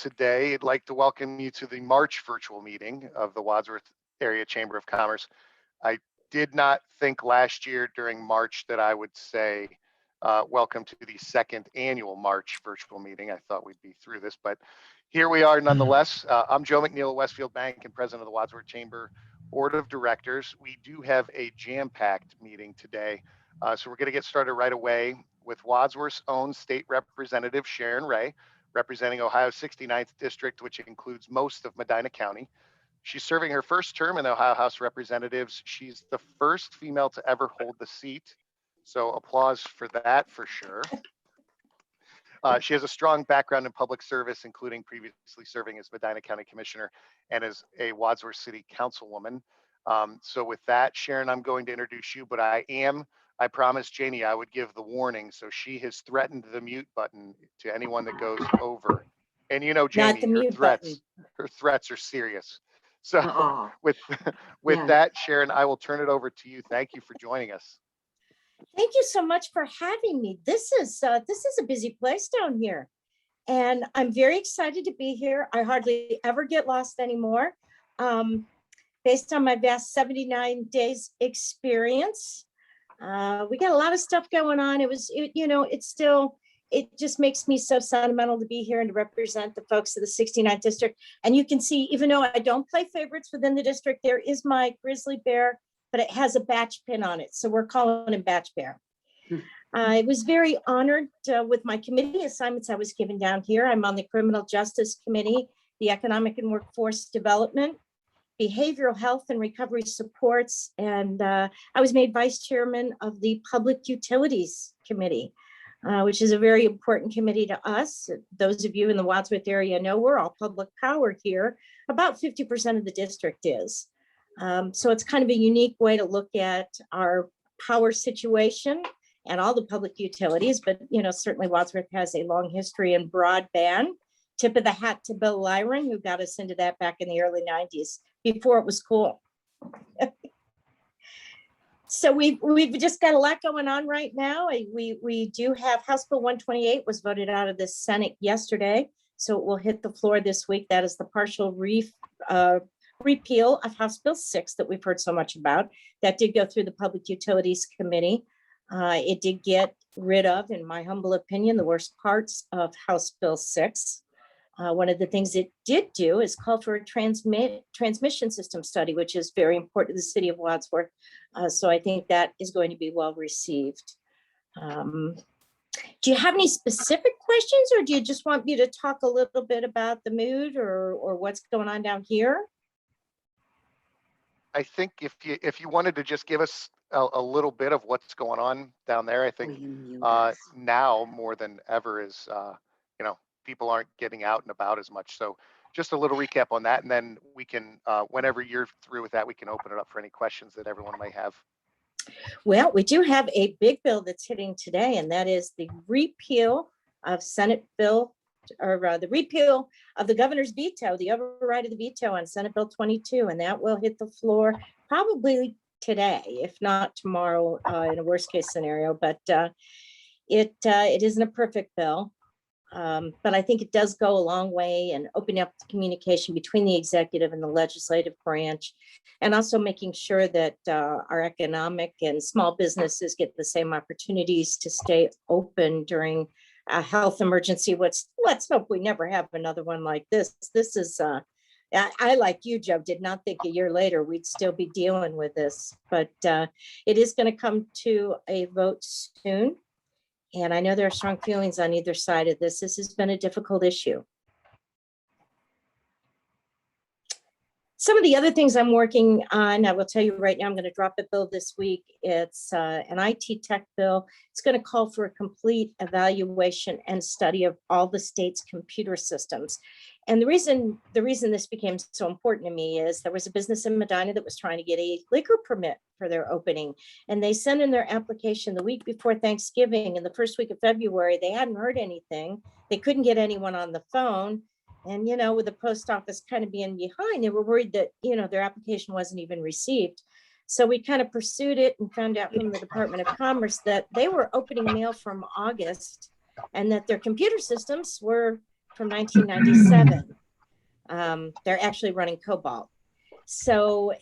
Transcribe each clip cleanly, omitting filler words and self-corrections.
today. I'd like to welcome you to the March virtual meeting of the Wadsworth Area Chamber of Commerce. I did not think last year during March that I would say welcome to the second annual March virtual meeting. I thought we'd be through this, but here we are nonetheless. I'm Joe McNeil of Westfield Bank and president of the Wadsworth Chamber Board of Directors. We do have a jam-packed meeting today, so we're going to get started right away with Wadsworth's own state representative, Sharon Ray, representing Ohio's 69th district, which includes most of Medina County. She's serving her first term in the Ohio House of Representatives. She's the first female to ever hold the seat, so applause for that for sure. She has a strong background in public service, including previously serving as Medina County Commissioner and as a Wadsworth City Councilwoman. So with that, Sharon, I'm going to introduce you, but I promised Janie I would give the warning. So she has threatened the mute button to anyone that goes over. And you know, Janie, her threats are serious. So with that, Sharon, I will turn it over to you. Thank you for joining us. Thank you so much for having me. This is a busy place down here, and I'm very excited to be here. I hardly ever get lost anymore. Based on my vast 79 days experience, we got a lot of stuff going on. It just makes me so sentimental to be here and to represent the folks of the 69th district. And you can see, even though I don't play favorites within the district, there is my grizzly bear, but it has a batch pin on it. So we're calling him Batch Bear. I was very honored with my committee assignments I was given down here. I'm on the Criminal Justice Committee, the Economic and Workforce Development, Behavioral Health and Recovery Supports, and I was made Vice Chairman of the Public Utilities Committee, which is a very important committee to us. Those of you in the Wadsworth area know we're all public power here. About 50% of the district is. So it's kind of a unique way to look at our power situation and all the public utilities, but certainly Wadsworth has a long history in broadband. Tip of the hat to Bill Lyron, who got us into that back in the early 90s, before it was cool. So we've just got a lot going on right now. We do have House Bill 128 was voted out of the Senate yesterday, so it will hit the floor this week. That is the partial repeal of House Bill 6 that we've heard so much about. That did go through the Public Utilities Committee. It did get rid of, in my humble opinion, the worst parts of House Bill 6. One of the things it did do is call for a transmission system study, which is very important to the city of Wadsworth. So I think that is going to be well received. Do you have any specific questions, or do you just want me to talk a little bit about the mood or what's going on down here? I think if you wanted to just give us a little bit of what's going on down there, I think now more than ever is, people aren't getting out and about as much. So just a little recap on that. And then we can, whenever you're through with that, we can open it up for any questions that everyone may have. Well, we do have a big bill that's hitting today, and that is the repeal of Senate Bill, or the repeal of the governor's veto, the override of the veto on Senate Bill 22. And that will hit the floor probably today, if not tomorrow, in a worst case scenario. But it isn't a perfect bill. But I think it does go a long way in opening up the communication between the executive and the legislative branch, and also making sure that our economic and small businesses get the same opportunities to stay open during a health emergency. Let's hope we never have another one like this. This is, I, like you, Joe, did not think a year later we'd still be dealing with this, but it is going to come to a vote soon. And I know there are strong feelings on either side of this. This has been a difficult issue. Some of the other things I'm working on, I will tell you right now, I'm going to drop a bill this week. It's an IT tech bill. It's going to call for a complete evaluation and study of all the state's computer systems. And the reason this became so important to me is there was a business in Medina that was trying to get a liquor permit for their opening. And they sent in their application the week before Thanksgiving. In the first week of February, they hadn't heard anything. They couldn't get anyone on the phone. And, with the post office kind of being behind, they were worried that, their application wasn't even received. So we kind of pursued it and found out from the Department of Commerce that they were opening mail from August and that their computer systems were from 1997. They're actually running COBOL. So,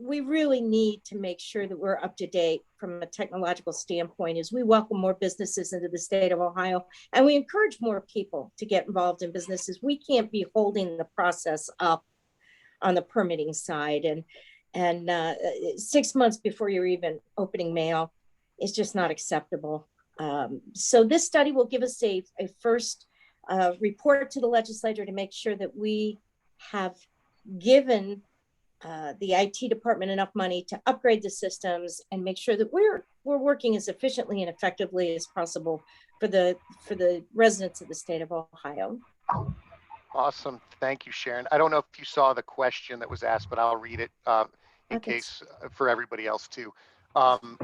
we really need to make sure that we're up to date from a technological standpoint as we welcome more businesses into the state of Ohio and we encourage more people to get involved in businesses. We can't be holding the process up on the permitting side and 6 months before you're even opening mail is just not acceptable. So this study will give us a first report to the legislature to make sure that we have given the IT department enough money to upgrade the systems and make sure that we're working as efficiently and effectively as possible for the residents of the state of Ohio. Awesome. Thank you, Sharon. I don't know if you saw the question that was asked, but I'll read it in case for everybody else too.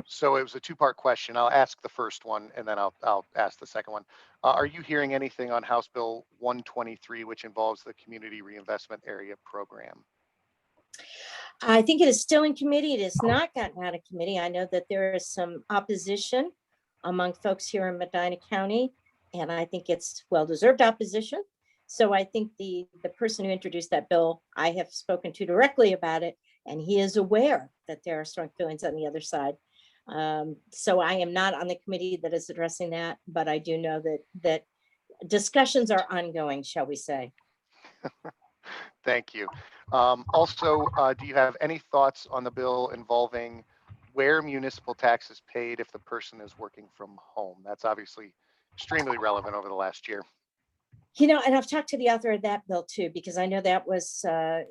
So it was a two-part question. I'll ask the first one and then I'll ask the second one. Are you hearing anything on House Bill 123, which involves the Community Reinvestment Area Program? I think it is still in committee. It has not gotten out of committee. I know that there is some opposition among folks here in Medina County, and I think it's well-deserved opposition. So I think the person who introduced that bill, I have spoken to directly about it, and he is aware that there are strong feelings on the other side. So I am not on the committee that is addressing that, but I do know that discussions are ongoing, shall we say. Thank you. Also, do you have any thoughts on the bill involving where municipal tax is paid if the person is working from home? That's obviously extremely relevant over the last year. And I've talked to the author of that bill too, because I know that was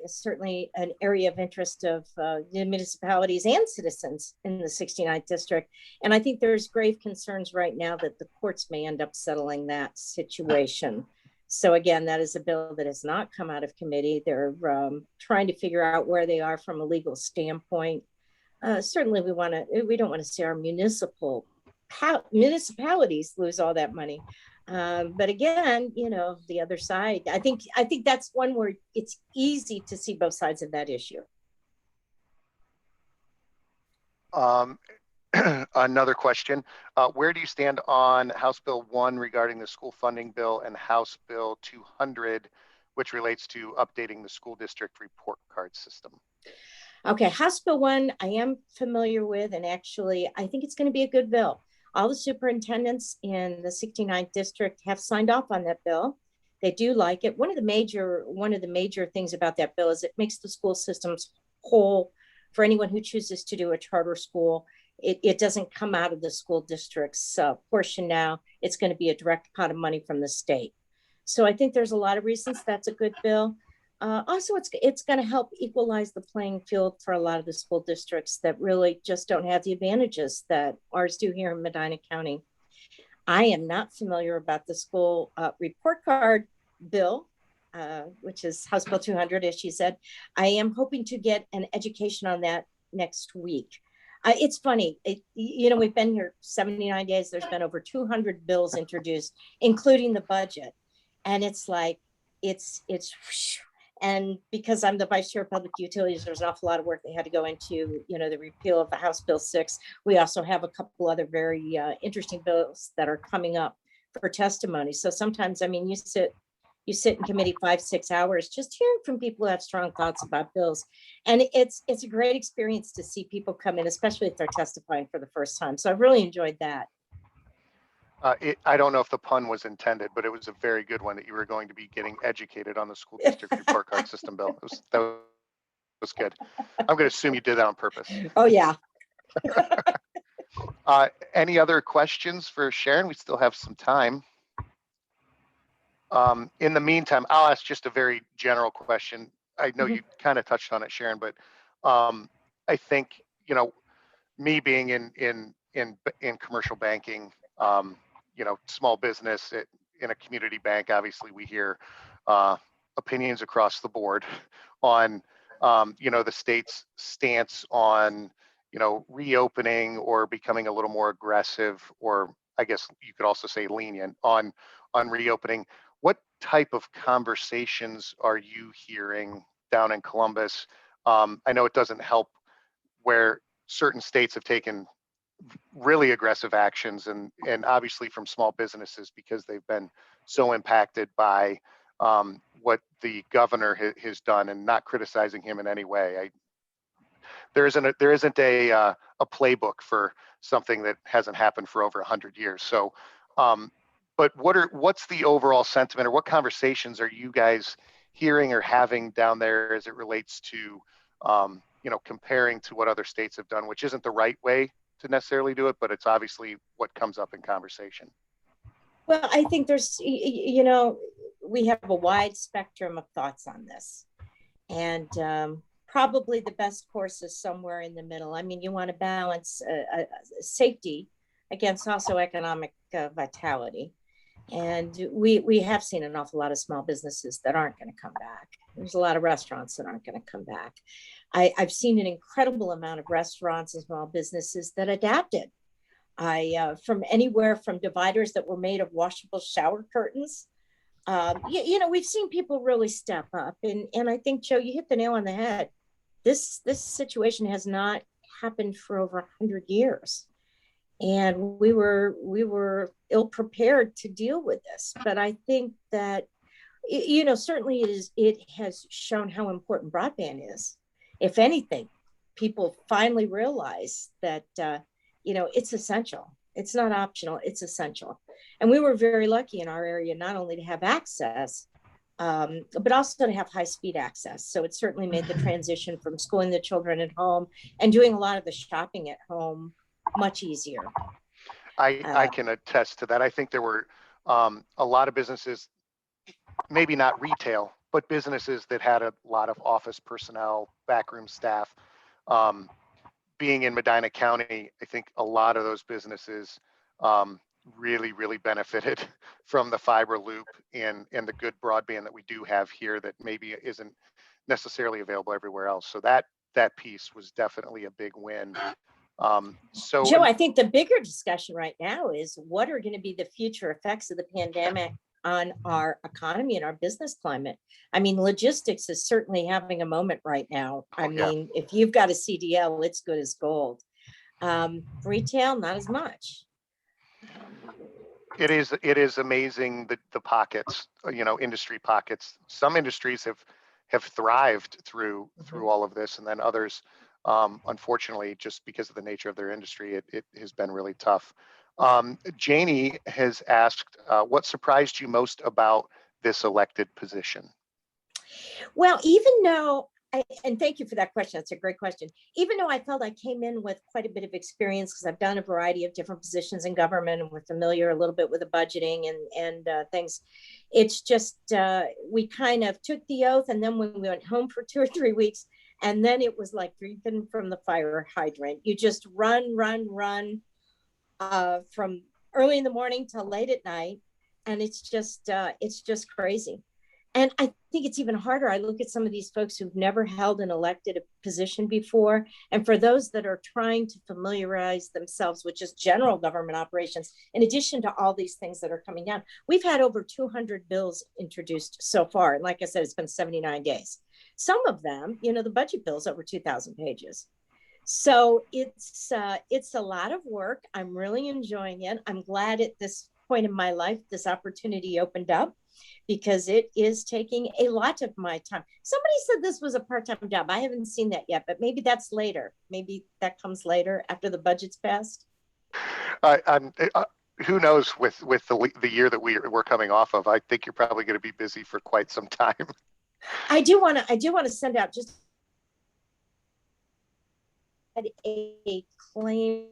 certainly an area of interest of the municipalities and citizens in the 69th district. And I think there's grave concerns right now that the courts may end up settling that situation. So again, that is a bill that has not come out of committee. They're trying to figure out where they are from a legal standpoint. Certainly we don't want to see our municipalities lose all that money. But again, the other side, I think that's one where it's easy to see both sides of that issue. Another question, where do you stand on House Bill 1 regarding the school funding bill and House Bill 200, which relates to updating the school district report card system? Okay, House Bill 1, I am familiar with, and actually, I think it's going to be a good bill. All the superintendents in the 69th district have signed off on that bill. They do like it. One of the major things about that bill is it makes the school systems whole for anyone who chooses to do a charter school. It doesn't come out of the school district's portion now. It's going to be a direct pot of money from the state. So I think there's a lot of reasons that's a good bill. Also, it's going to help equalize the playing field for a lot of the school districts that really just don't have the advantages that ours do here in Medina County. I am not familiar about the school report card bill, which is House Bill 200, as she said. I am hoping to get an education on that next week. It's funny, we've been here 79 days. There's been over 200 bills introduced, including the budget. And it's like, and because I'm the vice chair of public utilities, there's an awful lot of work they had to go into, the repeal of the House Bill 6. We also have a couple other very interesting bills that are coming up for testimony. So sometimes, you sit in committee 5-6 hours just hearing from people who have strong thoughts about bills. And it's a great experience to see people come in, especially if they're testifying for the first time. So I've really enjoyed that. I don't know if the pun was intended, but it was a very good one that you were going to be getting educated on the school district report card system bill. That was good. I'm going to assume you did that on purpose. Oh, yeah. Any other questions for Sharon? We still have some time. In the meantime, I'll ask just a very general question. I know you kind of touched on it, Sharon, but I think, me being in commercial banking, small business in a community bank, obviously we hear opinions across the board on, the state's stance on, reopening or becoming a little more aggressive, or I guess you could also say lenient on reopening. What type of conversations are you hearing down in Columbus? I know it doesn't help where certain states have taken really aggressive actions, and obviously from small businesses because they've been so impacted by what the governor has done, and not criticizing him in any way. There isn't a playbook for something that hasn't happened for over 100 years. So, but what's the overall sentiment, or what conversations are you guys hearing or having down there as it relates to, comparing to what other states have done, which isn't the right way to necessarily do it, but it's obviously what comes up in conversation. Well, I think we have a wide spectrum of thoughts on this. And probably the best course is somewhere in the middle. I mean, you want to balance safety against also economic vitality. And we have seen an awful lot of small businesses that aren't going to come back. There's a lot of restaurants that aren't going to come back. I've seen an incredible amount of restaurants and small businesses that adapted. From anywhere from dividers that were made of washable shower curtains. We've seen people really step up, and I think, Joe, you hit the nail on the head. This situation has not happened for over 100 years, and we were ill prepared to deal with this. But I think that certainly it has shown how important broadband is. If anything, people finally realize that it's essential. It's not optional, it's essential. And we were very lucky in our area not only to have access, but also to have high-speed access. So it certainly made the transition from schooling the children at home and doing a lot of the shopping at home much easier. I can attest to that. I think there were a lot of businesses, maybe not retail, but businesses that had a lot of office personnel, backroom staff. Being in Medina County, I think a lot of those businesses really, really benefited from the fiber loop and the good broadband that we do have here that maybe isn't necessarily available everywhere else. So that piece was definitely a big win. So, Joe, I think the bigger discussion right now is what are going to be the future effects of the pandemic on our economy and our business climate. I mean, logistics is certainly having a moment right now. If you've got a CDL, it's good as gold. Retail, not as much. It is amazing the pockets, industry pockets. Some industries have thrived through all of this, and then others, unfortunately, just because of the nature of their industry, it has been really tough. Janie has asked, what surprised you most about this elected position? Well, even though, and thank you for that question. That's a great question. Even though I felt I came in with quite a bit of experience because I've done a variety of different positions in government and we're familiar a little bit with the budgeting and things, it's just, we kind of took the oath, and then when we went home for 2 or 3 weeks, and then it was like drinking from the fire hydrant. You just run from early in the morning till late at night. And it's just crazy. And I think it's even harder. I look at some of these folks who've never held an elected position before. And for those that are trying to familiarize themselves with just general government operations, in addition to all these things that are coming down, we've had over 200 bills introduced so far. And like I said, it's been 79 days. Some of them, the budget bill's over 2,000 pages. So it's a lot of work. I'm really enjoying it. I'm glad at this point in my life, this opportunity opened up because it is taking a lot of my time. Somebody said this was a part-time job. I haven't seen that yet, but maybe that's later. Maybe that comes later after the budget's passed. Who knows with the year that we're coming off of? I think you're probably going to be busy for quite some time. I do want to send out just a claim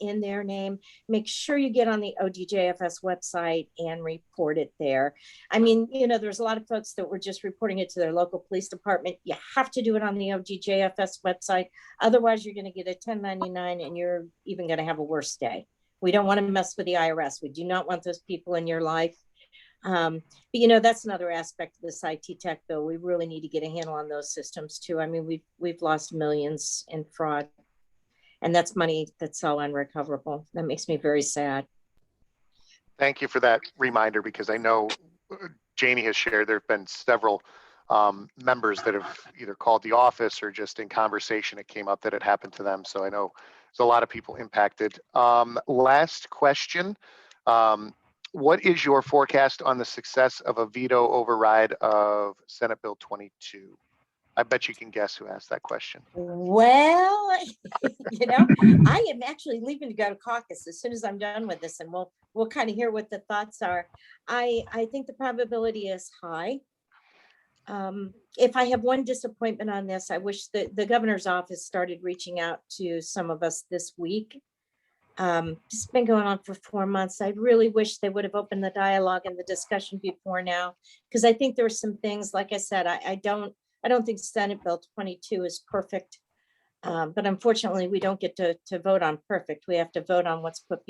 in their name. Make sure you get on the ODJFS website and report it there. I mean, there's a lot of folks that were just reporting it to their local police department. You have to do it on the ODJFS website. Otherwise, you're going to get a 1099 and you're even going to have a worse day. We don't want to mess with the IRS. We do not want those people in your life. But that's another aspect of this IT tech bill. We really need to get a handle on those systems too. I mean, we've lost millions in fraud, and that's money that's all unrecoverable. That makes me very sad. Thank you for that reminder, because I know Janie has shared there have been several members that have either called the office or just in conversation it came up that it happened to them. So I know a lot of people impacted. Last question. What is your forecast on the success of a veto override of Senate Bill 22? I bet you can guess who asked that question. Well, I am actually leaving to go to caucus as soon as I'm done with this, and we'll kind of hear what the thoughts are. I think the probability is high. If I have one disappointment on this, I wish that the governor's office started reaching out to some of us this week. It's been going on for 4 months. I really wish they would have opened the dialogue and the discussion before now, because I think there were some things, like I said, I don't think Senate Bill 22 is perfect. But unfortunately, we don't get to vote on perfect. We have to vote on what's put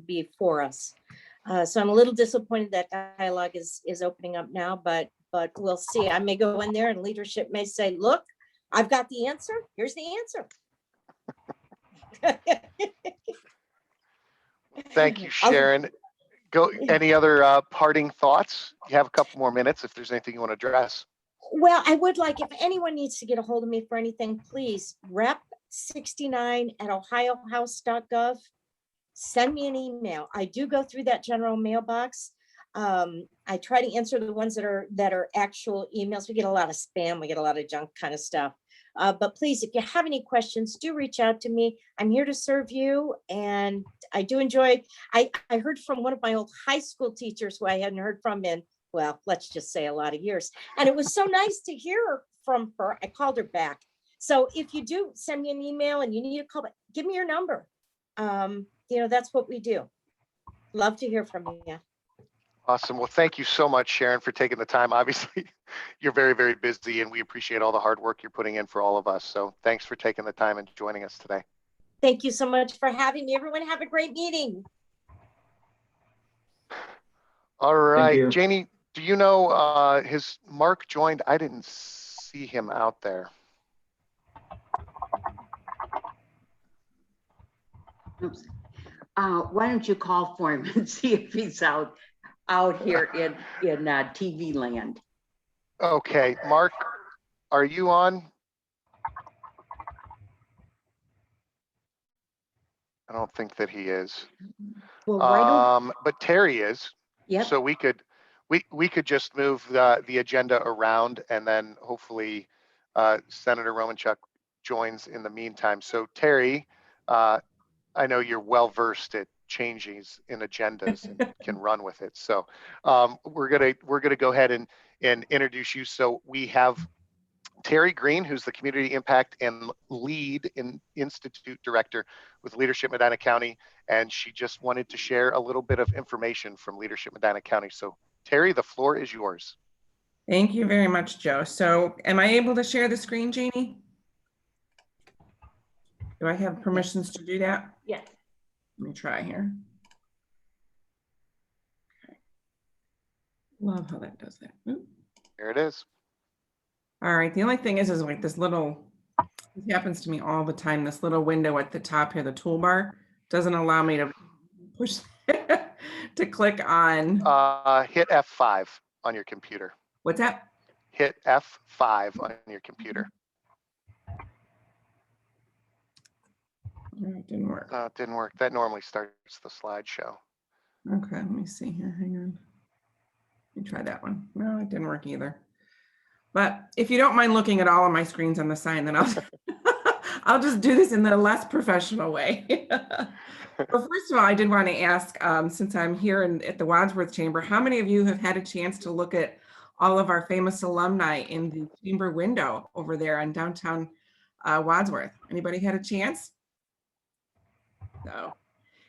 before us. So I'm a little disappointed that dialogue is opening up now, but we'll see. I may go in there and leadership may say, look, I've got the answer. Here's the answer. Thank you, Sharon. Any other parting thoughts? You have a couple more minutes if there's anything you want to address. Well, I would like, if anyone needs to get a hold of me for anything, please, rep69@ohiohouse.gov. Send me an email. I do go through that general mailbox. I try to answer the ones that are actual emails. We get a lot of spam. We get a lot of junk kind of stuff. But please, if you have any questions, do reach out to me. I'm here to serve you. And I do enjoy, I heard from one of my old high school teachers who I hadn't heard from in, well, let's just say a lot of years. And it was so nice to hear from her. I called her back. So if you do send me an email and you need a call back, give me your number. That's what we do. Love to hear from you. Awesome. Well, thank you so much, Sharon, for taking the time. Obviously, you're very, very busy, and we appreciate all the hard work you're putting in for all of us. So thanks for taking the time and joining us today. Thank you so much for having me. Everyone have a great meeting. All right, Janie, do you know his Mark joined? I didn't see him out there. Oops. Why don't you call for him and see if he's out here in TV land? Okay, Mark, are you on? I don't think that he is. Well, but Terri is. Yep. So we could just move the agenda around, and then hopefully Senator Romanchuk joins in the meantime. So Terri, I know you're well versed at changes in agendas and can run with it. So we're gonna go ahead and introduce you. So we have Terri Greene, who's the Community Impact and Lead Institute Director with Leadership Medina County, and she just wanted to share a little bit of information from Leadership Medina County. So Terri, the floor is yours. Thank you very much, Joe. So am I able to share the screen, Janie? Do I have permissions to do that? Yes. Let me try here. Okay. Love how that does that. Oop. There it is. All right. The only thing is like this happens to me all the time. This little window at the top here, the toolbar, doesn't allow me to push to click on. Hit F5 on your computer. What's that? Hit F5 on your computer. No, it didn't work. It didn't work. That normally starts the slideshow. Okay, let me see here. Hang on. Let me try that one. No, it didn't work either. But if you don't mind looking at all of my screens on the sign, then I'll just do this in the less professional way. Well, first of all, I did want to ask, since I'm here at the Wadsworth Chamber, how many of you have had a chance to look at all of our famous alumni in the chamber window over there on downtown Wadsworth? Anybody had a chance? So,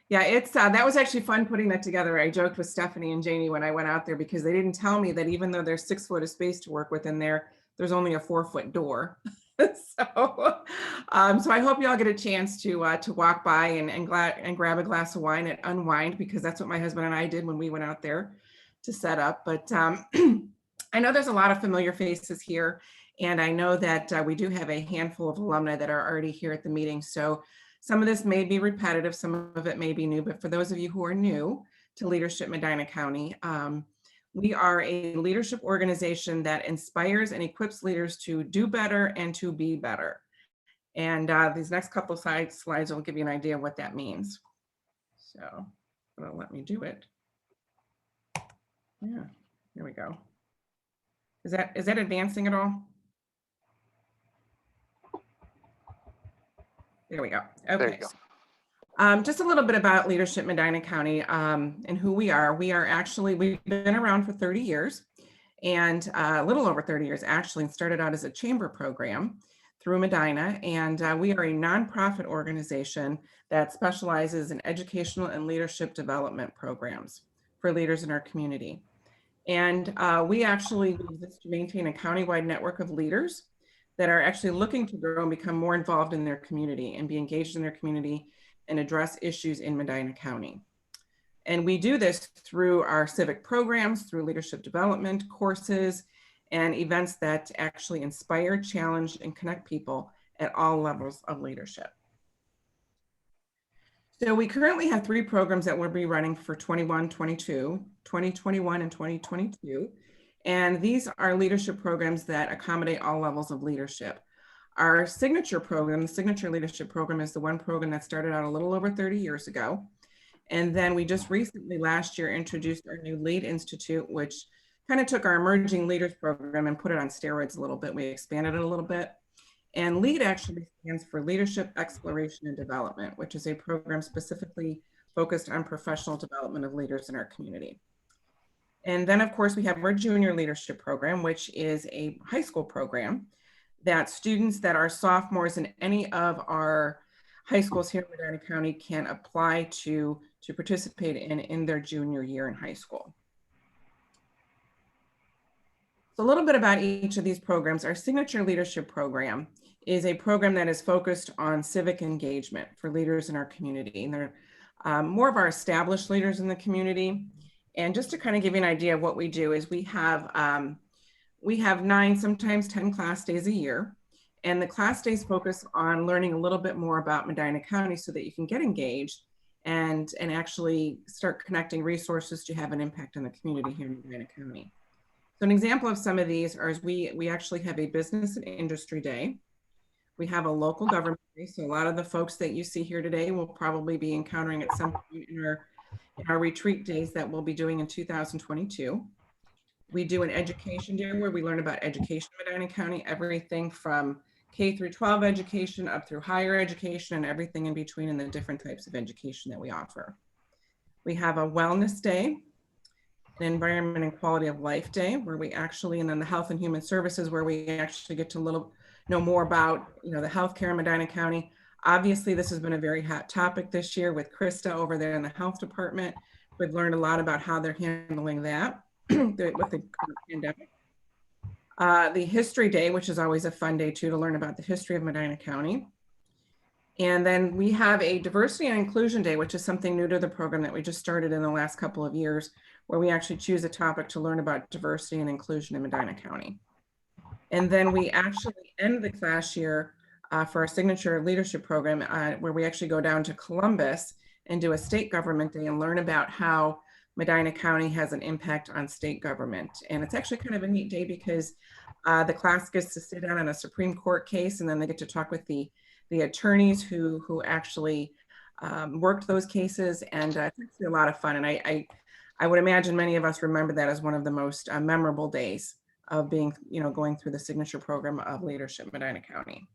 yeah, it's that was actually fun putting that together. I joked with Stephanie and Janie when I went out there because they didn't tell me that even though there's 6 foot of space to work with in there, there's only a 4-foot door. So I hope you all get a chance to walk by and grab a glass of wine and unwind, because that's what my husband and I did when we went out there to set up. But I know there's a lot of familiar faces here, and I know that we do have a handful of alumni that are already here at the meeting. So some of this may be repetitive, some of it may be new, but for those of you who are new to Leadership Medina County, we are a leadership organization that inspires and equips leaders to do better and to be better. And these next couple slides will give you an idea of what that means. So it'll let me do it. Yeah, here we go. Is that advancing at all? There we go. Okay. There you go. Just a little bit about Leadership Medina County and who we are. We've been around for 30 years and a little over 30 years actually, and started out as a chamber program through Medina. And we are a nonprofit organization that specializes in educational and leadership development programs for leaders in our community. And we exist to maintain a countywide network of leaders that are actually looking to grow and become more involved in their community and be engaged in their community and address issues in Medina County. And we do this through our civic programs, through leadership development courses, and events that actually inspire, challenge, and connect people at all levels of leadership. So we currently have 3 programs that we'll be running for 21, 22, 2021, and 2022. And these are leadership programs that accommodate all levels of leadership. Our signature program, the Signature Leadership Program, is the one program that started out a little over 30 years ago. And then we just recently last year introduced our new LEAD Institute, which kind of took our Emerging Leaders program and put it on steroids a little bit. We expanded it a little bit. And LEAD actually stands for Leadership Exploration and Development, which is a program specifically focused on professional development of leaders in our community. And then of course we have our Junior Leadership Program, which is a high school program that students that are sophomores in any of our high schools here in Medina County can apply to participate in their junior year in high school. So a little bit about each of these programs. Our Signature Leadership Program is a program that is focused on civic engagement for leaders in our community. And they're more of our established leaders in the community. And just to kind of give you an idea of what we do is we have 9, sometimes 10 class days a year. And the class days focus on learning a little bit more about Medina County so that you can get engaged and actually start connecting resources to have an impact on the community here in Medina County. So an example of some of these is we actually have a business and industry day. We have a local government day. So a lot of the folks that you see here today will probably be encountering at some point in our retreat days that we'll be doing in 2022. We do an education day where we learn about education in Medina County, everything from K through 12 education up through higher education and everything in between and the different types of education that we offer. We have a wellness day, an environment and quality of life day where we actually, and then the health and human services where we actually get to know more about, the healthcare in Medina County. Obviously, this has been a very hot topic this year with Krista over there in the health department. We've learned a lot about how they're handling that with the pandemic. The History Day, which is always a fun day too, to learn about the history of Medina County. And then we have a Diversity and Inclusion Day, which is something new to the program that we just started in the last couple of years, where we actually choose a topic to learn about diversity and inclusion in Medina County. And then we actually end the class year for our Signature Leadership Program, where we actually go down to Columbus and do a state government day and learn about how Medina County has an impact on state government. And it's actually kind of a neat day because the class gets to sit down on a Supreme Court case, and then they get to talk with the attorneys who actually worked those cases. And it's actually a lot of fun. And I would imagine many of us remember that as one of the most memorable days of being, going through the Signature Program of Leadership Medina County.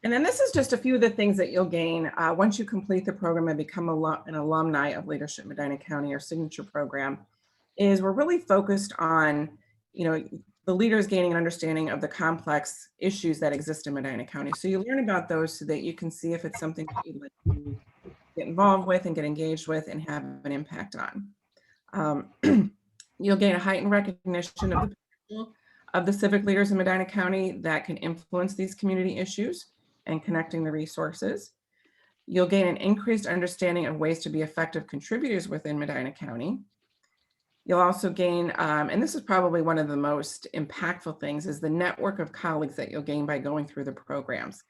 And then this is just a few of the things that you'll gain once you complete the program and become an alumni of Leadership Medina County or Signature Program, is we're really focused on, the leaders gaining an understanding of the complex issues that exist in Medina County. So you learn about those so that you can see if it's something that you'd like to get involved with and get engaged with and have an impact on. You'll gain a heightened recognition of the potential of the civic leaders in Medina County that can influence these community issues and connecting the resources. You'll gain an increased understanding of ways to be effective contributors within Medina County. You'll also gain, and this is probably one of the most impactful things, is the network of colleagues that you'll gain by going through the programs.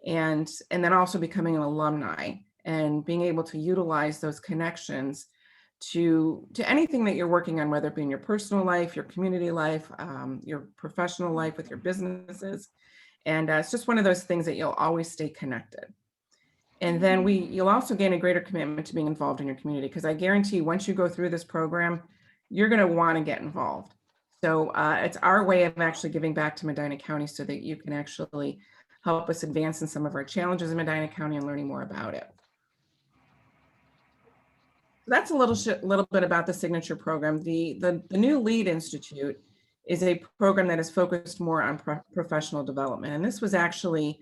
And then also becoming an alumni and being able to utilize those connections to anything that you're working on, whether it be in your personal life, your community life, your professional life with your businesses. And it's just one of those things that you'll always stay connected. And then you'll also gain a greater commitment to being involved in your community, because I guarantee once you go through this program, you're going to want to get involved. So it's our way of actually giving back to Medina County so that you can actually help us advance in some of our challenges in Medina County and learning more about it. That's a little bit about the signature program. The new LEAD Institute is a program that is focused more on professional development. And this was actually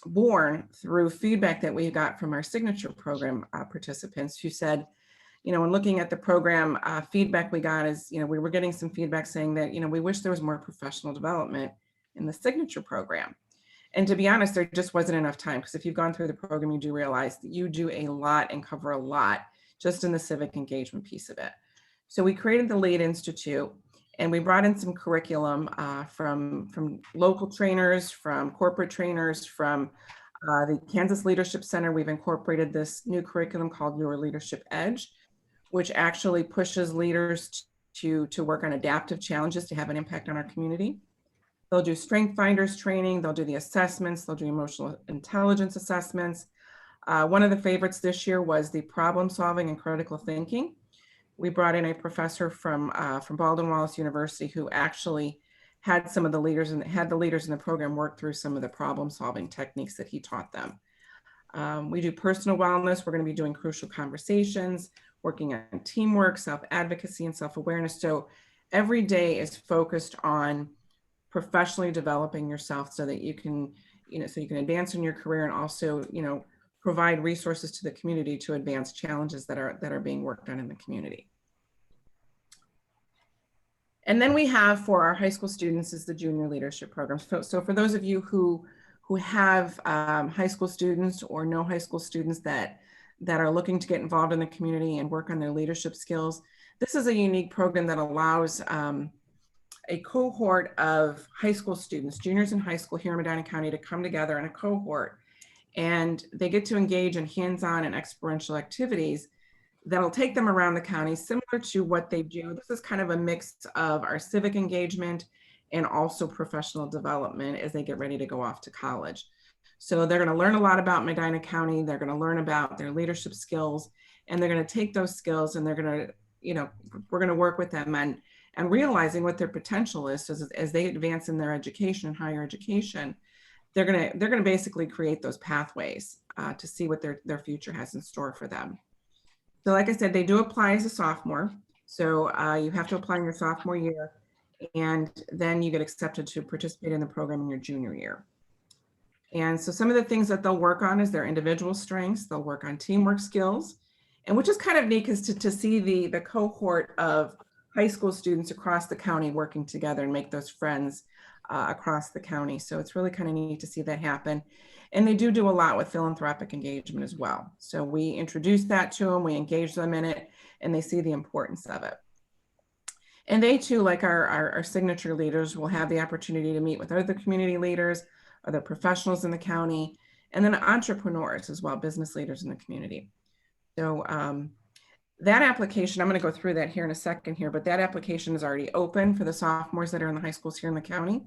born through feedback that we got from our signature program participants who said, when looking at the program, feedback we got is, we were getting some feedback saying that, we wish there was more professional development in the signature program. And to be honest, there just wasn't enough time, because if you've gone through the program, you do realize that you do a lot and cover a lot just in the civic engagement piece of it. So we created the LEAD Institute, and we brought in some curriculum from local trainers, from corporate trainers, from the Kansas Leadership Center. We've incorporated this new curriculum called Your Leadership Edge, which actually pushes leaders to work on adaptive challenges to have an impact on our community. They'll do strength finders training, they'll do the assessments, they'll do emotional intelligence assessments. One of the favorites this year was the problem solving and critical thinking. We brought in a professor from Baldwin Wallace University who actually had some of the leaders and had the leaders in the program work through some of the problem solving techniques that he taught them. We do personal wellness. We're going to be doing crucial conversations, working on teamwork, self-advocacy, and self-awareness. So every day is focused on professionally developing yourself so that you can, so you can advance in your career and also, provide resources to the community to advance challenges that are being worked on in the community. And then we have, for our high school students, is the junior leadership program. So for those of you who have high school students or know high school students that are looking to get involved in the community and work on their leadership skills, this is a unique program that allows a cohort of high school students, juniors in high school here in Medina County, to come together in a cohort, and they get to engage in hands-on and experiential activities that'll take them around the county, similar to what they do. This is kind of a mix of our civic engagement and also professional development as they get ready to go off to college. So they're going to learn a lot about Medina County. They're going to learn about their leadership skills, and they're going to take those skills and they're going to, we're going to work with them and realizing what their potential is as they advance in their education and higher education. They're going to basically create those pathways to see what their future has in store for them. So like I said, they do apply as a sophomore. So you have to apply in your sophomore year, and then you get accepted to participate in the program in your junior year. And so some of the things that they'll work on is their individual strengths. They'll work on teamwork skills, and which is kind of neat, because to see the cohort of high school students across the county working together and make those friends across the county. So it's really kind of neat to see that happen. And they do a lot with philanthropic engagement as well. So we introduce that to them, we engage them in it, and they see the importance of it. And they too, like our signature leaders, will have the opportunity to meet with other community leaders, other professionals in the county, and then entrepreneurs as well, business leaders in the community. So that application, I'm going to go through that here in a second here, but that application is already open for the sophomores that are in the high schools here in the county.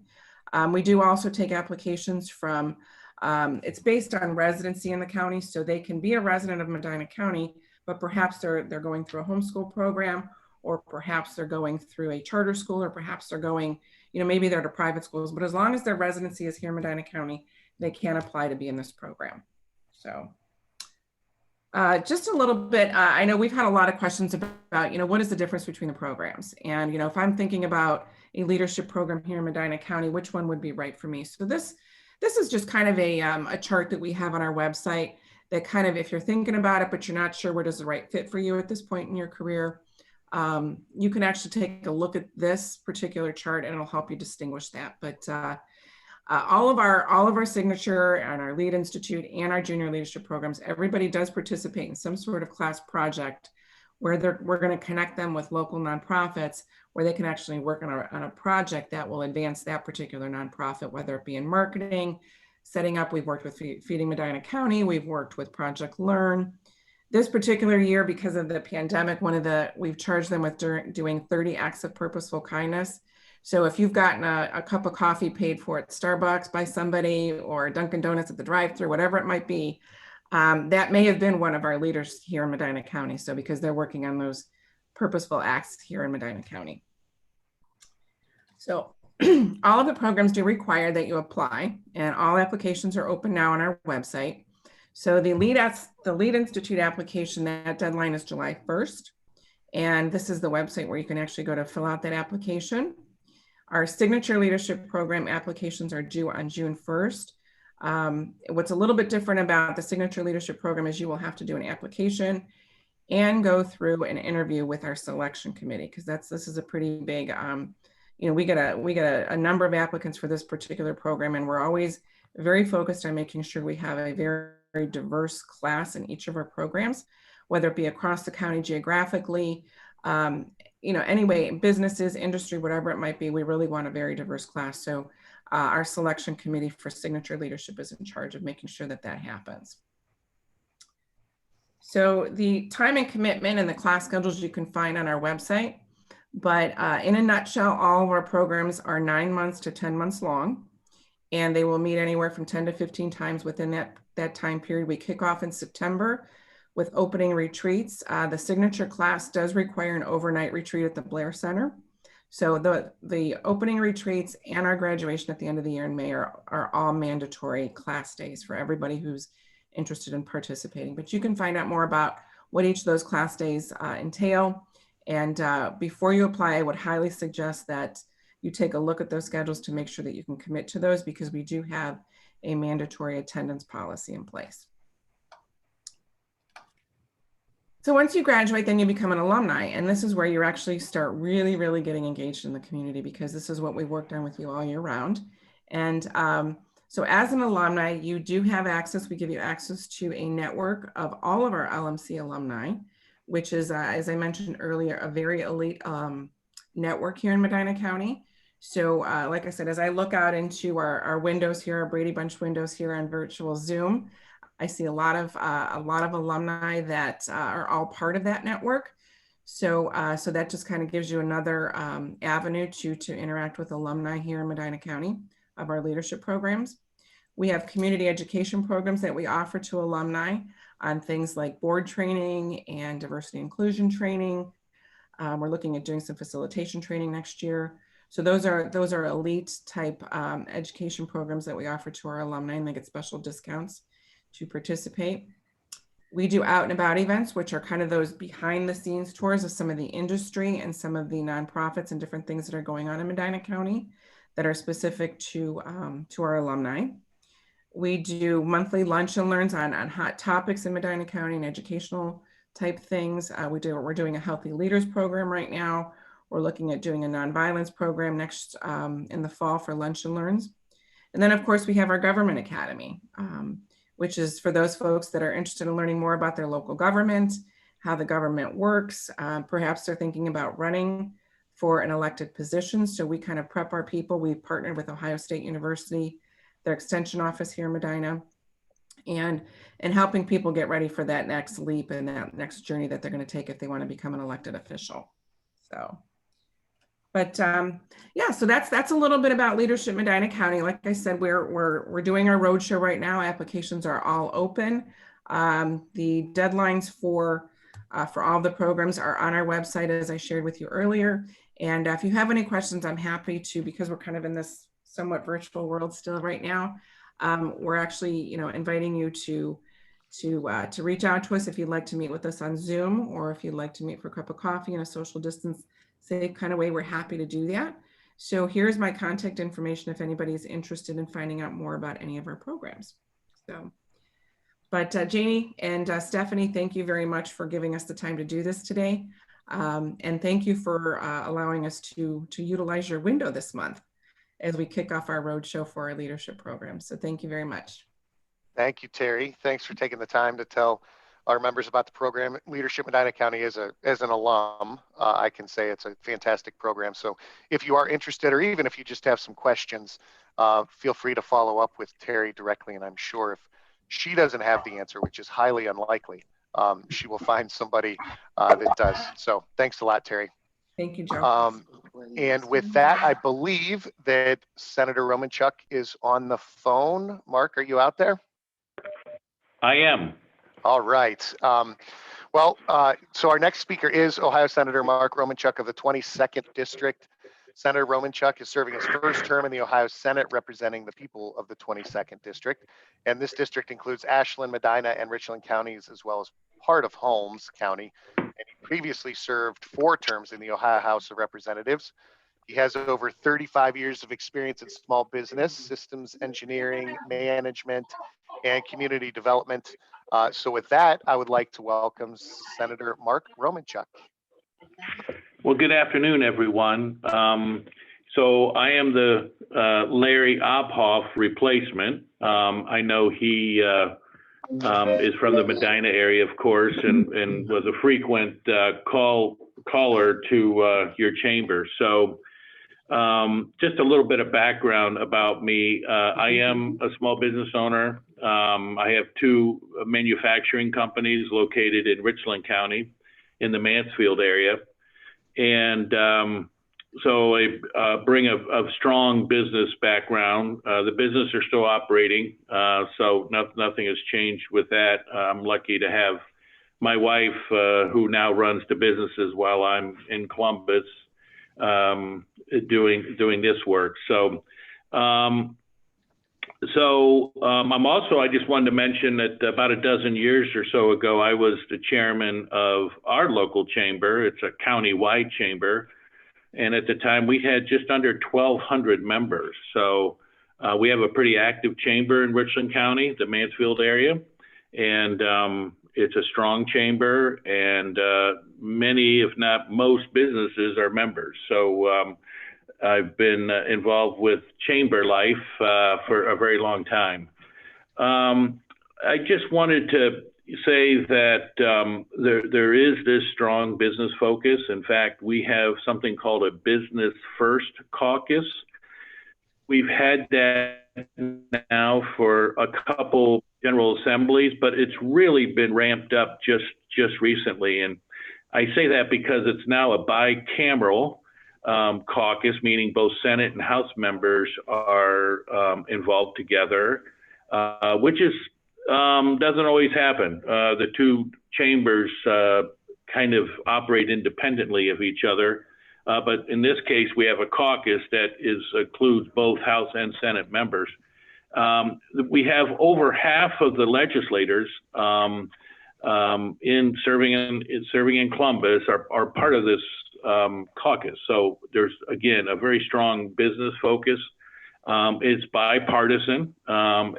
We do also take applications from, it's based on residency in the county, so they can be a resident of Medina County, but perhaps they're going through a homeschool program, or perhaps they're going through a charter school, or perhaps they're going, maybe they're to private schools, but as long as their residency is here in Medina County, they can apply to be in this program. So just a little bit, I know we've had a lot of questions about, what is the difference between the programs? And, if I'm thinking about a leadership program here in Medina County, which one would be right for me? So this is just kind of a chart that we have on our website that kind of, if you're thinking about it, but you're not sure what is the right fit for you at this point in your career, you can actually take a look at this particular chart and it'll help you distinguish that. But all of our signature and our LEAD Institute and our junior leadership programs, everybody does participate in some sort of class project where we're going to connect them with local nonprofits where they can actually work on a project that will advance that particular nonprofit, whether it be in marketing, setting up. We've worked with Feeding Medina County. We've worked with Project Learn. This particular year, because of the pandemic, we've charged them with doing 30 acts of purposeful kindness. So if you've gotten a cup of coffee paid for at Starbucks by somebody, or Dunkin' Donuts at the drive-thru, whatever it might be, that may have been one of our leaders here in Medina County. So because they're working on those purposeful acts here in Medina County. So all of the programs do require that you apply, and all applications are open now on our website. So the Lead Institute application, that deadline is July 1st. And this is the website where you can actually go to fill out that application. Our Signature Leadership Program applications are due on June 1st. What's a little bit different about the Signature Leadership Program is you will have to do an application and go through an interview with our selection committee, because this is a pretty big, we get a number of applicants for this particular program, and we're always very focused on making sure we have a very diverse class in each of our programs, whether it be across the county geographically, anyway, businesses, industry, whatever it might be. We really want a very diverse class. So our selection committee for Signature Leadership is in charge of making sure that that happens. So the time and commitment and the class schedules you can find on our website. But in a nutshell, all of our programs are 9 months to 10 months long, and they will meet anywhere from 10 to 15 times within that time period. We kick off in September with opening retreats. The signature class does require an overnight retreat at the Blair Center. So the opening retreats and our graduation at the end of the year in May are all mandatory class days for everybody who's interested in participating. But you can find out more about what each of those class days entail. And before you apply, I would highly suggest that you take a look at those schedules to make sure that you can commit to those, because we do have a mandatory attendance policy in place. So once you graduate, then you become an alumni. And this is where you actually start really, really getting engaged in the community, because this is what we worked on with you all year round. And so as an alumni, you do have access. We give you access to a network of all of our LMC alumni, which is, as I mentioned earlier, a very elite network here in Medina County. So like I said, as I look out into our windows here, our Brady Bunch windows here on virtual Zoom, I see a lot of alumni that are all part of that network. So so that just kind of gives you another avenue to interact with alumni here in Medina County of our leadership programs. We have community education programs that we offer to alumni on things like board training and diversity inclusion training. We're looking at doing some facilitation training next year. So those are elite type education programs that we offer to our alumni, and they get special discounts to participate. We do out and about events, which are kind of those behind the scenes tours of some of the industry and some of the nonprofits and different things that are going on in Medina County that are specific to our alumni. We do monthly lunch and learns on hot topics in Medina County and educational type things. We're doing a healthy leaders program right now. We're looking at doing a nonviolence program next in the fall for lunch and learns. And then of course we have our government academy, which is for those folks that are interested in learning more about their local government, how the government works. Perhaps they're thinking about running for an elected position. So we kind of prep our people. We've partnered with Ohio State University, their extension office here in Medina, and helping people get ready for that next leap and that next journey that they're going to take if they want to become an elected official. So, but yeah, so that's a little bit about Leadership Medina County. Like I said, we're doing our roadshow right now. Applications are all open. The deadlines for all the programs are on our website, as I shared with you earlier. And if you have any questions, I'm happy to, because we're kind of in this somewhat virtual world still right now. We're actually, inviting you to reach out to us if you'd like to meet with us on Zoom, or if you'd like to meet for a cup of coffee in a social distance safe kind of way. We're happy to do that. So here's my contact information if anybody's interested in finding out more about any of our programs. So, but Janie and Stephanie, thank you very much for giving us the time to do this today. And thank you for allowing us to utilize your window this month as we kick off our roadshow for our leadership program. So thank you very much. Thank you, Terry. Thanks for taking the time to tell our members about the program. Leadership Medina County as an alum, I can say it's a fantastic program. So if you are interested, or even if you just have some questions, feel free to follow up with Terry directly. And I'm sure if she doesn't have the answer, which is highly unlikely, she will find somebody that does. So thanks a lot, Terri. Thank you, Joe. And with that, I believe that Senator Romanchuk is on the phone. Mark, are you out there? I am. All right. So our next speaker is Ohio Senator Mark Romanchuk of the 22nd District. Senator Romanchuk is serving his first term in the Ohio Senate, representing the people of the 22nd District. And this district includes Ashland, Medina, and Richland counties, as well as part of Holmes County. And he previously served 4 terms in the Ohio House of Representatives. He has over 35 years of experience in small business, systems engineering, management, and community development. So with that, I would like to welcome Senator Mark Romanchuk. Well, good afternoon, everyone. So I am the Larry Obhoff replacement. I know he is from the Medina area, of course, and was a frequent caller to your chamber. So just a little bit of background about me. I am a small business owner. I have 2 manufacturing companies located in Richland County in the Mansfield area. And so I bring a strong business background. The business are still operating, so nothing has changed with that. I'm lucky to have my wife, who now runs the businesses while I'm in Columbus, doing this work. So I'm also, I just wanted to mention that about a dozen years or so ago, I was the chairman of our local chamber. It's a county-wide chamber. And at the time, we had just under 1,200 members. So we have a pretty active chamber in Richland County, the Mansfield area. And it's a strong chamber, and many, if not most, businesses are members. So I've been involved with chamber life for a very long time. I just wanted to say that there is this strong business focus. In fact, we have something called a Business First Caucus. We've had that now for a couple general assemblies, but it's really been ramped up just recently. And I say that because it's now a bicameral caucus, meaning both Senate and House members are involved together, which is doesn't always happen. The 2 chambers kind of operate independently of each other. But in this case, we have a caucus that includes both House and Senate members. We have over half of the legislators serving in Columbus are part of this caucus. So there's, again, a very strong business focus. It's bipartisan.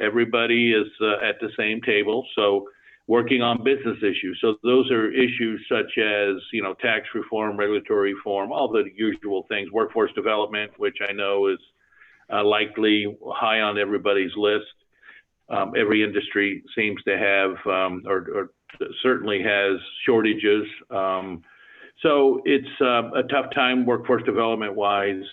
Everybody is at the same table. So working on business issues. So those are issues such as, tax reform, regulatory reform, all the usual things, workforce development, which I know is likely high on everybody's list. Every industry seems to have, or certainly has shortages. So it's a tough time workforce development wise,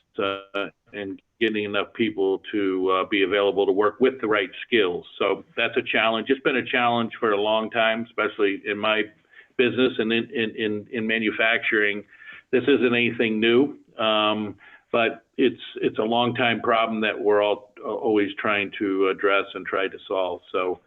and getting enough people to be available to work with the right skills. So that's a challenge. It's been a challenge for a long time, especially in my business and in manufacturing. This isn't anything new, but it's a long time problem that we're all always trying to address and try to solve. So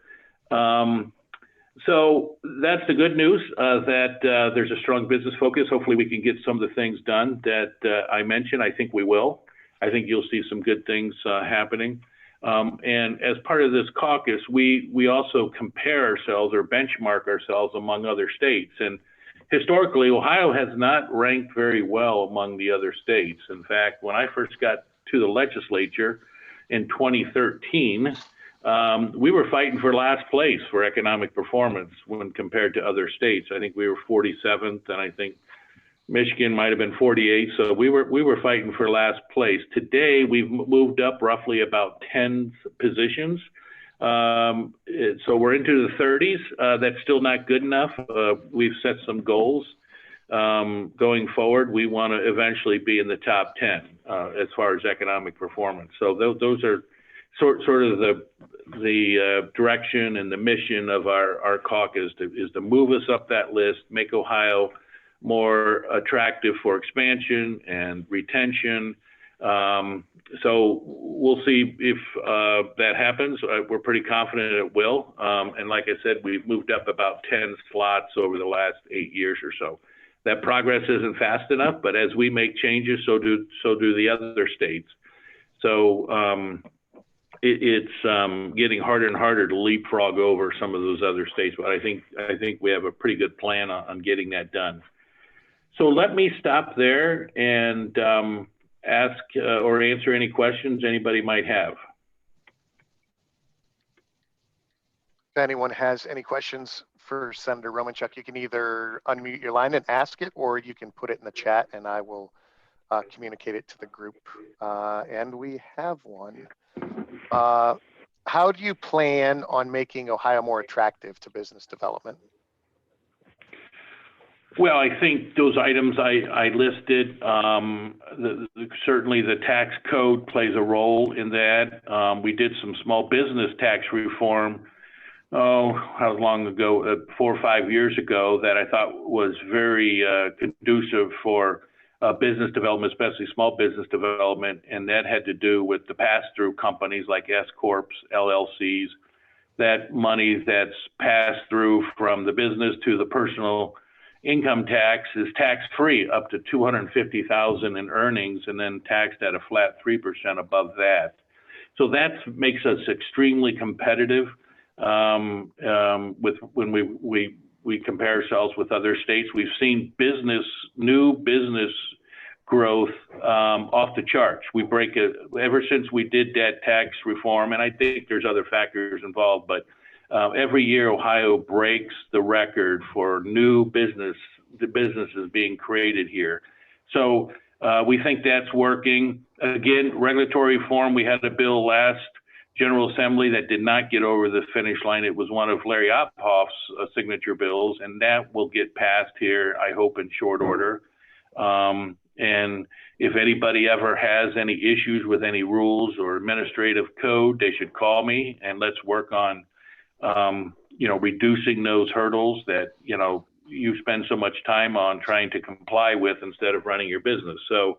that's the good news, that there's a strong business focus. Hopefully we can get some of the things done that I mentioned. I think we will. I think you'll see some good things happening. And as part of this caucus, we also compare ourselves or benchmark ourselves among other states. And historically, Ohio has not ranked very well among the other states. In fact, when I first got to the legislature in 2013, we were fighting for last place for economic performance when compared to other states. I think we were 47th, and I think Michigan might have been 48th. So we were fighting for last place. Today, we've moved up roughly about 10 positions. So we're into the 30s. That's still not good enough. We've set some goals. Going forward, we want to eventually be in the top 10 as far as economic performance. So those are sort of the direction and the mission of our caucus is to move us up that list, make Ohio more attractive for expansion and retention. So we'll see if that happens. We're pretty confident it will. And like I said, we've moved up about 10 slots over the last 8 years or so. That progress isn't fast enough, but as we make changes, so do the other states. So it's getting harder and harder to leapfrog over some of those other states. But I think we have a pretty good plan on getting that done. So let me stop there and ask or answer any questions anybody might have. If anyone has any questions for Senator Romanchuk, you can either unmute your line and ask it, or you can put it in the chat and I will communicate it to the group. And we have one. How do you plan on making Ohio more attractive to business development? Well, I think those items I listed, certainly the tax code plays a role in that. We did some small business tax reform, how long ago, 4 or 5 years ago, that I thought was very conducive for business development, especially small business development. And that had to do with the pass-through companies like S-Corps, LLCs, that money that's passed through from the business to the personal income tax is tax-free up to $250,000 in earnings, and then taxed at a flat 3% above that. So that makes us extremely competitive with when we compare ourselves with other states. We've seen new business growth off the charts. We break it ever since we did that tax reform, and I think there's other factors involved, but every year Ohio breaks the record for new businesses being created here. So we think that's working. Again, regulatory reform, we had a bill last General Assembly that did not get over the finish line. It was one of Larry Ophoff's signature bills, and that will get passed here, I hope, in short order. And if anybody ever has any issues with any rules or administrative code, they should call me, and let's work on reducing those hurdles that, you spend so much time on trying to comply with instead of running your business. So,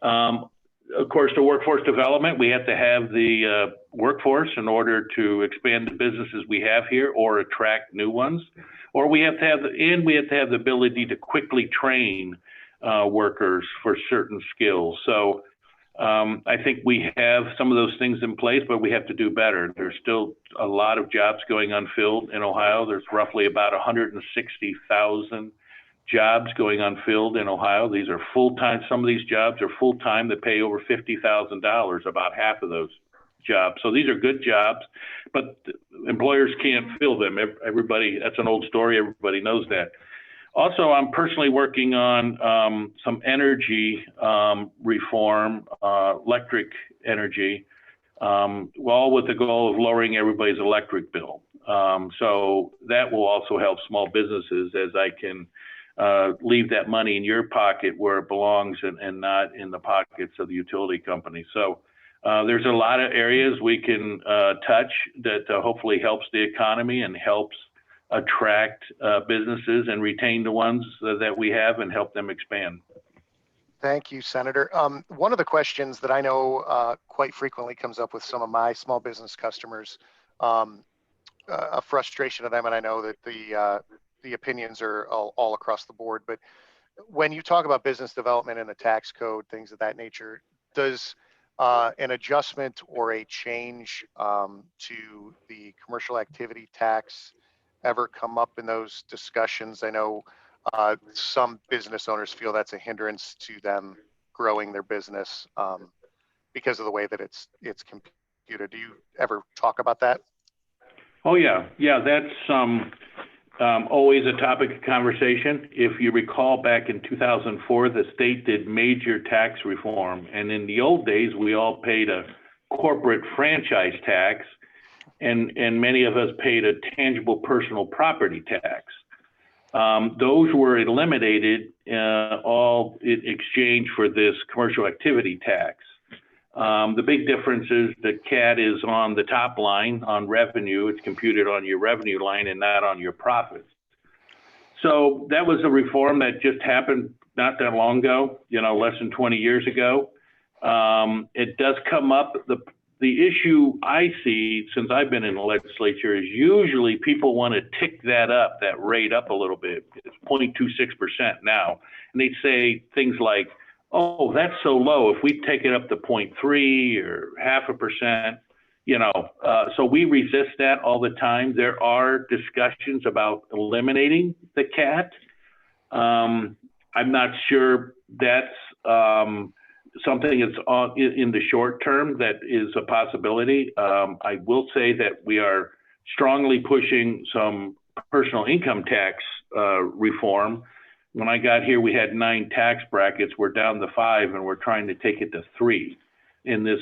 of course, the workforce development, we have to have the workforce in order to expand the businesses we have here or attract new ones, or we have to have the ability to quickly train workers for certain skills. So I think we have some of those things in place, but we have to do better. There's still a lot of jobs going unfilled in Ohio. There's roughly about 160,000 jobs going unfilled in Ohio. These are full-time. Some of these jobs are full-time that pay over $50,000, about half of those jobs. So these are good jobs, but employers can't fill them. Everybody, that's an old story. Everybody knows that. Also, I'm personally working on some energy reform, electric energy, all with the goal of lowering everybody's electric bill. So that will also help small businesses, as I can leave that money in your pocket where it belongs and not in the pockets of the utility company. So there's a lot of areas we can touch that hopefully helps the economy and helps attract businesses and retain the ones that we have and help them expand. Thank you, Senator. One of the questions that I know quite frequently comes up with some of my small business customers, a frustration of them, and I know that the opinions are all across the board, but when you talk about business development and the tax code, things of that nature, does an adjustment or a change to the commercial activity tax ever come up in those discussions? I know some business owners feel that's a hindrance to them growing their business because of the way that it's computed. Do you ever talk about that? Oh yeah, that's always a topic of conversation. If you recall, back in 2004, the state did major tax reform, and in the old days, we all paid a corporate franchise tax, and many of us paid a tangible personal property tax. Those were eliminated all in exchange for this commercial activity tax. The big difference is the CAT is on the top line on revenue. It's computed on your revenue line and not on your profits. So that was a reform that just happened not that long ago, less than 20 years ago. It does come up. The issue I see since I've been in the legislature is usually people want to tick that rate up a little bit. It's 0.26% now. And they say things like, oh, that's so low. If we take it up to 0.3 or 0.5%, so we resist that all the time. There are discussions about eliminating the CAT. I'm not sure that's something that's in the short term that is a possibility. I will say that we are strongly pushing some personal income tax reform. When I got here, we had 9 tax brackets. We're down to 5, and we're trying to take it to 3 in this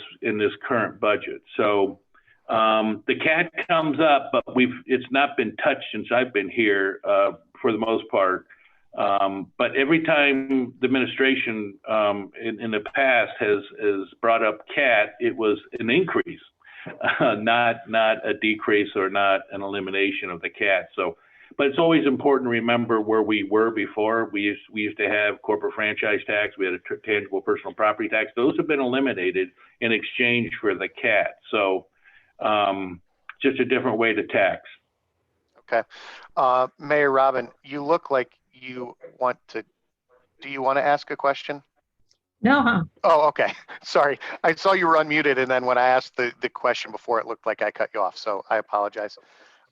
current budget. So the CAT comes up, but it's not been touched since I've been here for the most part. But every time the administration in the past has brought up CAT, it was an increase, not a decrease or not an elimination of the CAT. So, but it's always important to remember where we were before. We used to have corporate franchise tax. We had a tangible personal property tax. Those have been eliminated in exchange for the CAT. So just a different way to tax. Okay. Mayor Robin, you look like you want to, do you want to ask a question? No, huh? Oh, okay. Sorry. I saw you were unmuted, and then when I asked the question before, it looked like I cut you off, so I apologize.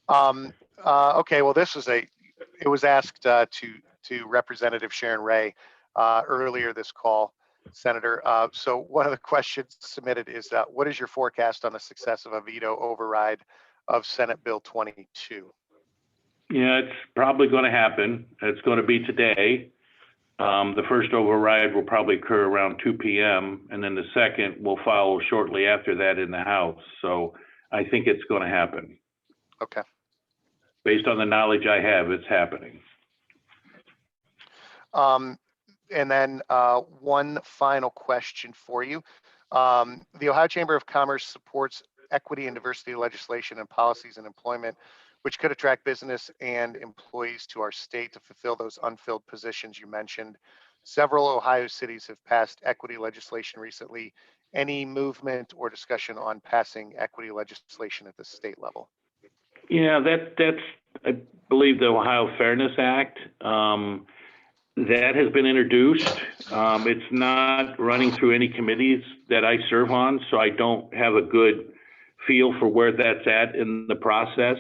Okay, well, it was asked to Representative Sharon Ray earlier this call, Senator. So one of the questions submitted is what is your forecast on the success of a veto override of Senate Bill 22? Yeah, it's probably going to happen. It's going to be today. The first override will probably occur around 2 p.m. and then the second will follow shortly after that in the House. So I think it's going to happen. Okay. Based on the knowledge I have, it's happening. And then one final question for you. The Ohio Chamber of Commerce supports equity and diversity legislation and policies in employment, which could attract business and employees to our state to fulfill those unfilled positions you mentioned. Several Ohio cities have passed equity legislation recently. Any movement or discussion on passing equity legislation at the state level? Yeah, that's, I believe, the Ohio Fairness Act. That has been introduced. It's not running through any committees that I serve on, so I don't have a good feel for where that's at in the process.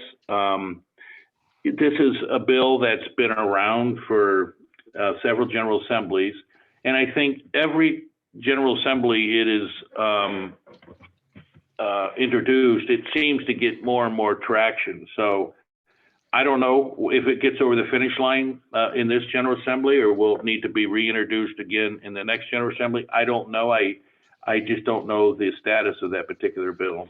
This is a bill that's been around for several General Assemblies, and I think every General Assembly it is introduced, it seems to get more and more traction. So I don't know if it gets over the finish line in this General Assembly or will need to be reintroduced again in the next General Assembly. I don't know. I just don't know the status of that particular bill.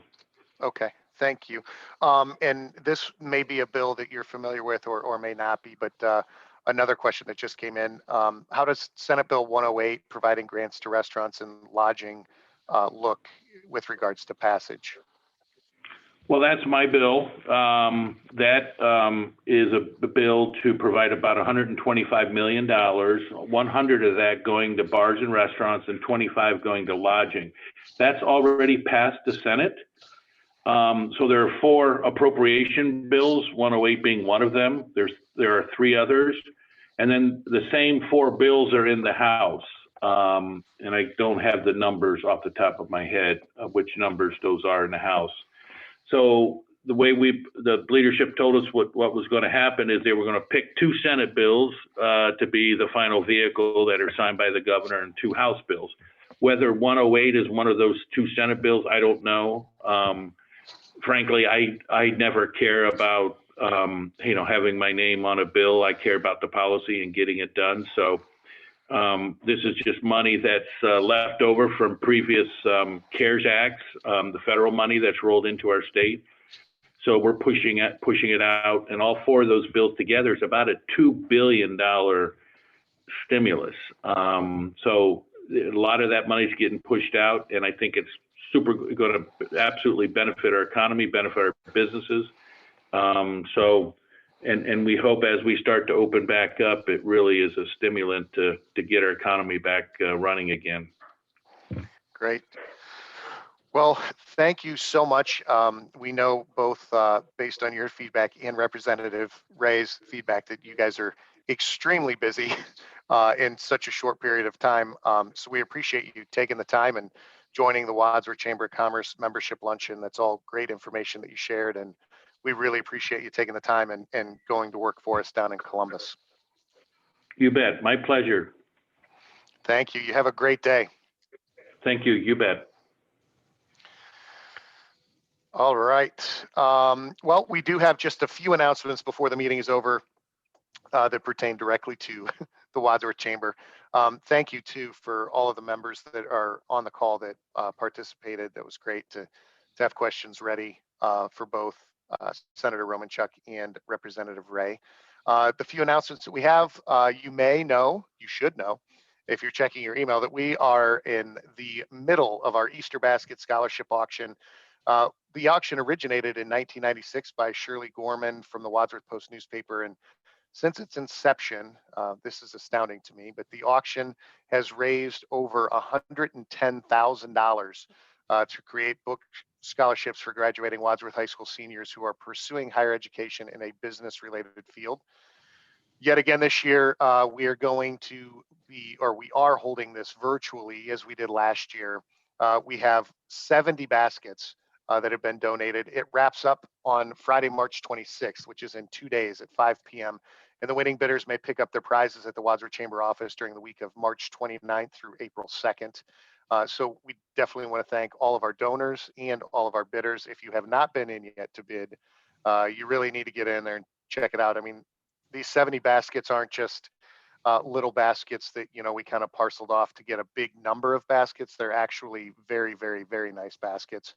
Okay, thank you. And this may be a bill that you're familiar with or may not be, but another question that just came in. How does Senate Bill 108, providing grants to restaurants and lodging, look with regards to passage? Well, that's my bill. That is a bill to provide about $125 million, 100 of that going to bars and restaurants and 25 going to lodging. That's already passed the Senate. So there are 4 appropriation bills, 108 being one of them. There are 3 others. And then the same 4 bills are in the House. And I don't have the numbers off the top of my head of which numbers those are in the House. So the way the leadership told us what was going to happen is they were going to pick 2 Senate bills to be the final vehicle that are signed by the governor and 2 House bills. Whether 108 is one of those 2 Senate bills, I don't know. Frankly, I never care about having my name on a bill. I care about the policy and getting it done. So this is just money that's left over from previous CARES Acts, the federal money that's rolled into our state. So we're pushing it out, and all 4 of those bills together is about a $2 billion stimulus. So a lot of that money is getting pushed out, and I think it's super going to absolutely benefit our economy, benefit our businesses. And we hope as we start to open back up, it really is a stimulant to get our economy back running again. Great. Well, thank you so much. We know both based on your feedback and Representative Ray's feedback that you guys are extremely busy in such a short period of time. So we appreciate you taking the time and joining the Wadsworth Chamber of Commerce membership luncheon. That's all great information that you shared, and we really appreciate you taking the time and going to work for us down in Columbus. You bet. My pleasure. Thank you. You have a great day. Thank you. You bet. All right. Well, we do have just a few announcements before the meeting is over that pertain directly to the Wadsworth Chamber. Thank you too for all of the members that are on the call that participated. That was great to have questions ready for both Senator Romanchuk and Representative Ray. The few announcements that we have, you may know, you should know, if you're checking your email, that we are in the middle of our Easter Basket Scholarship Auction. The auction originated in 1996 by Shirley Gorman from the Wadsworth Post newspaper, and since its inception, this is astounding to me, but the auction has raised over $110,000 to create book scholarships for graduating Wadsworth High School seniors who are pursuing higher education in a business-related field. Yet again this year, we are going to be, or we are holding this virtually as we did last year. We have 70 baskets that have been donated. It wraps up on Friday, March 26th, which is in 2 days at 5 p.m. And the winning bidders may pick up their prizes at the Wadsworth Chamber office during the week of March 29th through April 2nd. So we definitely want to thank all of our donors and all of our bidders. If you have not been in yet to bid, you really need to get in there and check it out. I mean, these 70 baskets aren't just little baskets that, you know, we kind of parceled off to get a big number of baskets. They're actually very, very, very nice baskets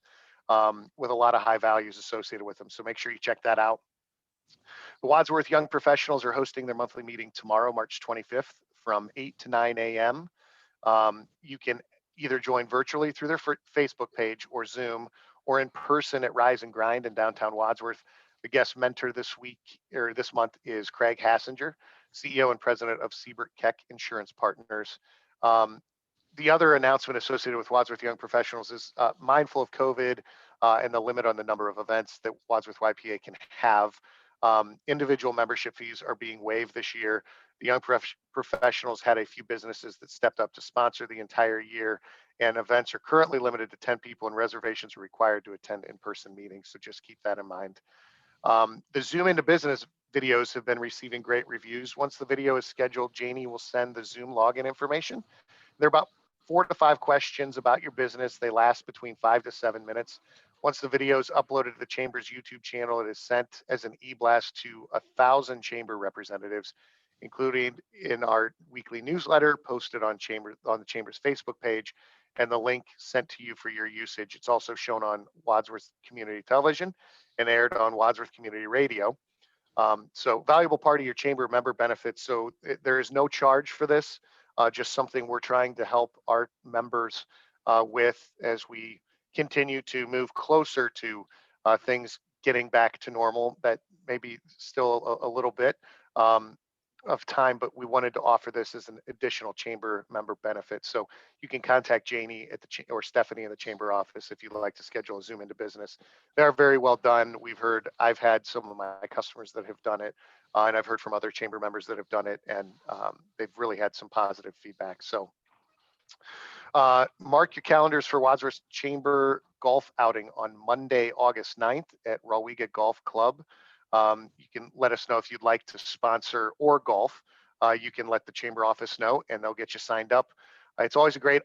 with a lot of high values associated with them. So make sure you check that out. The Wadsworth Young Professionals are hosting their monthly meeting tomorrow, March 25th from 8 to 9 a.m. You can either join virtually through their Facebook page or Zoom, or in person at Rise and Grind in downtown Wadsworth. The guest mentor this week or this month is Craig Hassinger, CEO and president of Siebert Keck Insurance Partners. The other announcement associated with Wadsworth Young Professionals is mindful of COVID and the limit on the number of events that Wadsworth YPA can have. Individual membership fees are being waived this year. The Young Professionals had a few businesses that stepped up to sponsor the entire year, and events are currently limited to 10 people, and reservations are required to attend in-person meetings. So just keep that in mind. The Zoom into Business videos have been receiving great reviews. Once the video is scheduled, Janie will send the Zoom login information. They're about 4 to 5 questions about your business. They last between 5 to 7 minutes. Once the video is uploaded to the Chamber's YouTube channel, it is sent as an e-blast to 1,000 Chamber representatives, including in our weekly newsletter posted on the Chamber's Facebook page, and the link sent to you for your usage. It's also shown on Wadsworth Community Television and aired on Wadsworth Community Radio. So valuable part of your Chamber member benefits. So there is no charge for this, just something we're trying to help our members with as we continue to move closer to things getting back to normal. That may be still a little bit of time, but we wanted to offer this as an additional Chamber member benefit. So you can contact Janie at or Stephanie in the Chamber office if you'd like to schedule a Zoom into Business. They're very well done. I've had some of my customers that have done it, and I've heard from other Chamber members that have done it, and they've really had some positive feedback. So mark your calendars for Wadsworth Chamber golf outing on Monday, August 9th at Rawega Golf Club. You can let us know if you'd like to sponsor or golf. You can let the Chamber office know and they'll get you signed up. It's always a great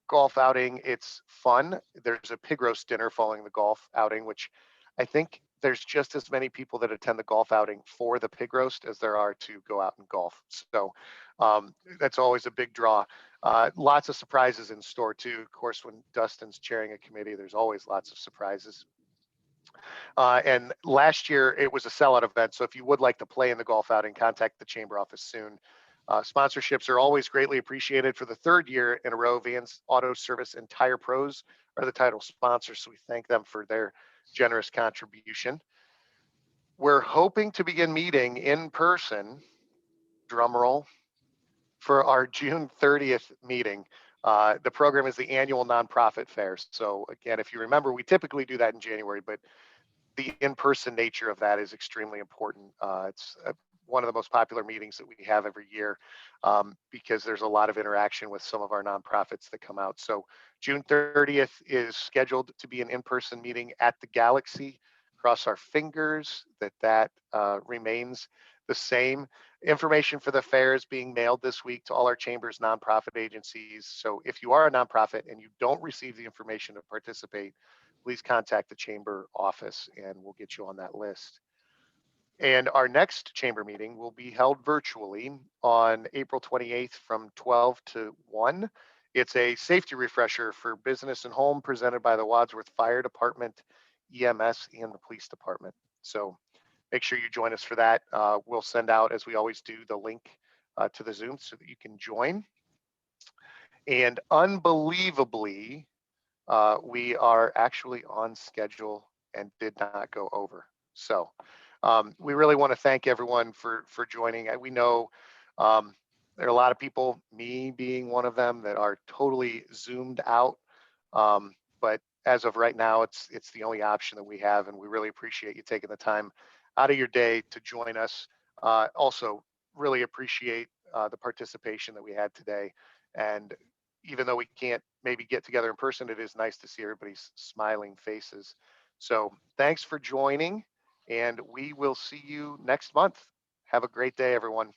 golf outing. It's fun. There's a pig roast dinner following the golf outing, which I think there's just as many people that attend the golf outing for the pig roast as there are to go out and golf. So that's always a big draw. Lots of surprises in store too. Of course, when Dustin's chairing a committee, there's always lots of surprises. And last year it was a sellout event. So if you would like to play in the golf outing, contact the Chamber office soon. Sponsorships are always greatly appreciated. For the third year in a row, Vans Auto Service and Tire Pros are the title sponsors, so we thank them for their generous contribution. We're hoping to begin meeting in person, drum roll, for our June 30th meeting. The program is the annual nonprofit fair. So again, if you remember, we typically do that in January, but the in-person nature of that is extremely important. It's one of the most popular meetings that we have every year because there's a lot of interaction with some of our nonprofits that come out. So June 30th is scheduled to be an in-person meeting at the Galaxy. Cross our fingers that remains the same. Information for the fair is being mailed this week to all our chamber's nonprofit agencies. So if you are a nonprofit and you don't receive the information to participate, please contact the chamber office and we'll get you on that list. And our next chamber meeting will be held virtually on April 28th from 12 to 1. It's a safety refresher for business and home presented by the Wadsworth Fire Department, EMS, and the police department. So make sure you join us for that. We'll send out, as we always do, the link to the Zoom so that you can join. And unbelievably, we are actually on schedule and did not go over. So we really want to thank everyone for joining. We know there are a lot of people, me being one of them, that are totally zoomed out. But as of right now, it's the only option that we have, and we really appreciate you taking the time out of your day to join us. Also, really appreciate the participation that we had today. And even though we can't maybe get together in person, it is nice to see everybody's smiling faces. So thanks for joining, and we will see you next month. Have a great day, everyone.